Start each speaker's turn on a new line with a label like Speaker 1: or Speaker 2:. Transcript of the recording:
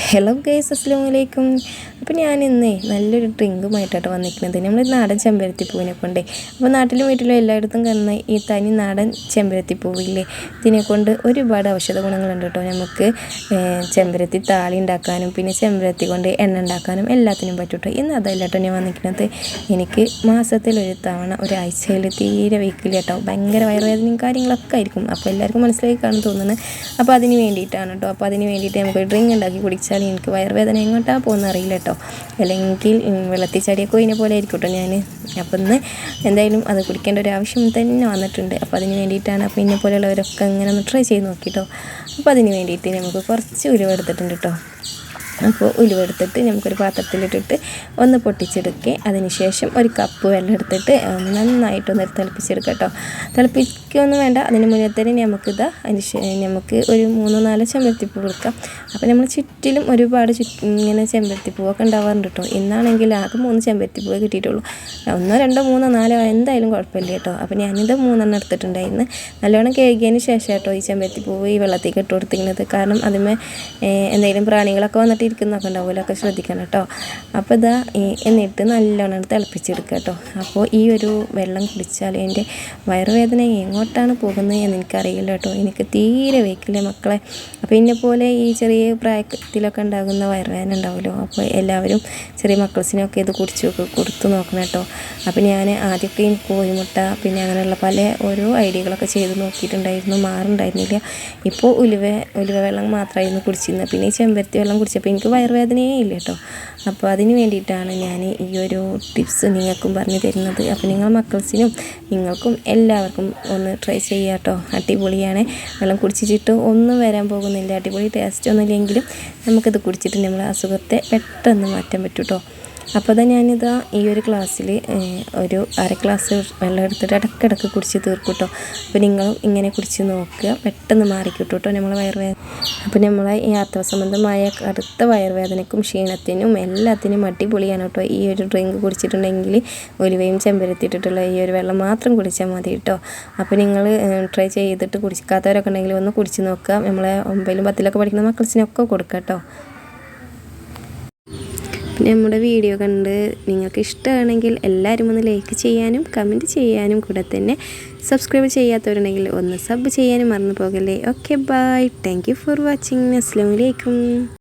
Speaker 1: Hello guys, അസ്സലാമു അലൈക്കും. അപ്പോൾ ഞാനിന്നേ നല്ലൊരു ഡ്രിങ്കുമായിട്ടാണ് വന്നിരിക്കുന്നത്. നമ്മൾ നാടൻ ചെമ്പരത്തിപ്പൂവിനെ കൊണ്ടേ, അപ്പോൾ നാട്ടിലും വീട്ടിലും എല്ലായിടത്തും കാണുന്ന ഈ തനി നാടൻ ചെമ്പരത്തിപ്പൂവില്ലേ, ഇതിനെക്കൊണ്ട് ഒരുപാട് ഔഷധ ഗുണങ്ങളുണ്ട് കേട്ടോ. നമുക്ക് ചെമ്പരത്തി താളി ഉണ്ടാക്കാനും പിന്നെ ചെമ്പരത്തി കൊണ്ട് എണ്ണ ഉണ്ടാക്കാനും എല്ലാത്തിനും പറ്റും കേട്ടോ. ഇന്ന് അതല്ല കേട്ടോ ഞാൻ വന്നിരിക്കുന്നത്. എനിക്ക് മാസത്തിലൊരു തവണ ഒരാഴ്ചയിൽ തീരെ വെയ്ക്കില്ല കേട്ടോ. ഭയങ്കര വയറുവേദനയും കാര്യങ്ങളൊക്കെ ആയിരിക്കും. അപ്പോൾ എല്ലാവർക്കും മനസ്സിലായി കാണും തോന്നുന്നത്. അപ്പോൾ അതിന് വേണ്ടിയിട്ടാണ് കേട്ടോ. അപ്പോൾ അതിന് വേണ്ടിയിട്ട് നമുക്ക് ഡ്രിങ്ക് ഉണ്ടാക്കി കുടിച്ചാൽ എനിക്ക് വയറുവേദന എങ്ങോട്ടാണ് പോകുന്ന അറിയില്ല കേട്ടോ. അല്ലെങ്കിൽ വെള്ളത്തിൽ ചാടിയ കോയിനെ പോലെ ആയിരിക്കും കേട്ടോ ഞാൻ. അപ്പം ഇന്ന് എന്തായാലും അത് കുടിക്കേണ്ട ഒരു ആവശ്യം തന്നെ വന്നിട്ടുണ്ട്. അപ്പോൾ അതിന് വേണ്ടിയിട്ടാണ്. അപ്പോൾ ഇന്നെ പോലെയുള്ളവരൊക്കെ ഇങ്ങനെ ഒന്ന് ട്രൈ ചെയ്ത് നോക്കിട്ടോ. അപ്പോൾ അതിന് വേണ്ടിയിട്ട് നമുക്ക് കുറച്ച് ഉലുവെടുത്തിട്ടുണ്ട് കേട്ടോ. അപ്പോൾ ഉലുവെടുത്തിട്ട് നമുക്കൊരു പാത്രത്തിലിട്ടിട്ട് ഒന്ന് പൊട്ടിച്ചെടുക്കുക. അതിന് ശേഷം ഒരു കപ്പ് വെള്ളം എടുത്തിട്ട് നന്നായിട്ടൊന്ന് തിളപ്പിച്ചെടുക്കുക കേട്ടോ. തിളപ്പിക്കുകയൊന്നും വേണ്ട, അതിന് മുന്നേ തന്നെ നമുക്ക് ഒരു 3-4 ചെമ്പരത്തിപ്പൂ കൊടുക്കാം. അപ്പോൾ നമ്മൾ ചുറ്റിലും ഒരുപാട് ഇങ്ങനെ ചെമ്പരത്തിപ്പൂവൊക്കെ ഉണ്ടാവാറുണ്ട് കേട്ടോ. ഇന്നാണെങ്കിൽ ആകെ 3 ചെമ്പരത്തിപ്പൂവേ കിട്ടിയിട്ടുള്ളൂ. 1, 2, 3, 4 എന്തായാലും കുഴപ്പമില്ല കേട്ടോ. അപ്പോൾ ഞാനിത് 3 എടുത്തിട്ടുണ്ടായിരുന്നു. നല്ലോണം കഴുകിയതിന് ശേഷം കേട്ടോ ഈ ചെമ്പരത്തിപ്പൂവ് ഈ വെള്ളത്തേക്ക് ഇട്ട് കൊടുത്തിരിക്കുന്നത്. കാരണം അതിന്മേൽ എന്തെങ്കിലും പ്രാണികളൊക്കെ വന്നിട്ട് ഇരിക്കുന്നൊക്കെ ഉണ്ടാവുമല്ലോ, ഒക്കെ ശ്രദ്ധിക്കണം കേട്ടോ. അപ്പോൾ ഇതാ എന്നിട്ട് നല്ലോണം തിളപ്പിച്ചെടുക്കുക കേട്ടോ. അപ്പോൾ ഈ ഒരു വെള്ളം കുടിച്ചാൽ എൻ്റെ വയറുവേദന എങ്ങോട്ടാണ് പോകുന്നത് എന്ന് എനിക്കറിയില്ല കേട്ടോ. എനിക്ക് തീരെ വയ്ക്കില്ല മക്കളെ. അപ്പോൾ ഇന്നെപ്പോലെ ഈ ചെറിയ പ്രായത്തിലൊക്കെ ഉണ്ടാകുന്ന വയറുവേദന ഉണ്ടാവുമല്ലോ. അപ്പോൾ എല്ലാവരും ചെറിയ മക്കൾസിനൊക്കെ ഇത് കൊടുത്തു നോക്കണം കേട്ടോ. അപ്പോൾ ഞാൻ ആദ്യമൊക്കെ ഈ കോഴിമുട്ട പിന്നെ അങ്ങനെയുള്ള പല ഓരോ ഐഡിയകളൊക്കെ ചെയ്ത് നോക്കിയിട്ടുണ്ടായിരുന്നു, മാറുണ്ടായിരുന്നില്ല. ഇപ്പോൾ ഉലുവ വെള്ളം മാത്രമായിരുന്നു കുടിച്ചിരുന്നത്. പിന്നെ ഈ ചെമ്പരത്തി വെള്ളം കുടിച്ചപ്പോൾ എനിക്ക് വയറുവേദനയേ ഇല്ല കേട്ടോ. അപ്പോൾ അതിന് വേണ്ടിയിട്ടാണ് ഞാൻ ഈ ഒരു ടിപ്സ് നിങ്ങൾക്കും പറഞ്ഞു തരുന്നത്. അപ്പോൾ നിങ്ങൾ മക്കൾസിനും നിങ്ങൾക്കും എല്ലാവർക്കും ഒന്ന് ട്രൈ ചെയ്യാം കേട്ടോ. അടിപൊളിയാണ്. വെള്ളം കുടിച്ചിട്ട് ഒന്നും വരാൻ പോകുന്നില്ല. അടിപൊളി ടേസ്റ്റ് ഒന്നുമില്ലെങ്കിലും നമുക്കിത് കുടിച്ചിട്ട് നമ്മളെ അസുഖത്തെ പെട്ടെന്ന് മാറ്റാൻ പറ്റും കേട്ടോ. അപ്പോൾ അതാ ഞാനിതാ ഈ ഒരു ഗ്ലാസ്സിൽ ഒരു 1/2 ഗ്ലാസ് വെള്ളം എടുത്തിട്ട് ഇടയ്ക്കിടയ്ക്ക് കുടിച്ച് തീർക്കും കേട്ടോ. അപ്പോൾ നിങ്ങളും ഇങ്ങനെ കുടിച്ച് നോക്കുക, പെട്ടെന്ന് മാറിക്കിട്ടും കേട്ടോ നമ്മളെ വയറുവേദന. അപ്പോൾ നമ്മളെ യാത്രാ സംബന്ധമായ കടുത്ത വയറുവേദനയ്ക്കും ക്ഷീണത്തിനും എല്ലാത്തിനും അടിപൊളിയാണ് കേട്ടോ. ഈ ഒരു ഡ്രിങ്ക് കുടിച്ചിട്ടുണ്ടെങ്കിൽ ഉലുവയും ചെമ്പരത്തിയിട്ടിട്ടുള്ള ഈ ഒരു വെള്ളം മാത്രം കുടിച്ചാൽ മതി കേട്ടോ. അപ്പോൾ നിങ്ങൾ ട്രൈ ചെയ്തിട്ട് കുടിക്കാത്തവരൊക്കെ ഉണ്ടെങ്കിൽ ഒന്ന് കുടിച്ച് നോക്കുക. നമ്മളെ 9ലും 10ലൊക്കെ പഠിക്കുന്ന മക്കൾസിനൊക്കെ കൊടുക്കുക കേട്ടോ. പിന്നെ നമ്മുടെ വീഡിയോ കണ്ട് നിങ്ങൾക്ക് ഇഷ്ടമാണെങ്കിൽ എല്ലാവരും ഒന്ന് ലൈക്ക് ചെയ്യാനും കമൻറ്റ് ചെയ്യാനും കൂടെ തന്നെ സബ്സ്ക്രൈബ് ചെയ്യാത്തവരുണ്ടെങ്കിൽ ഒന്ന് സബ് ചെയ്യാനും മറന്നു പോകല്ലേ. Okay, bye. Thank you for watching. അസ്സലാമു അലൈക്കും.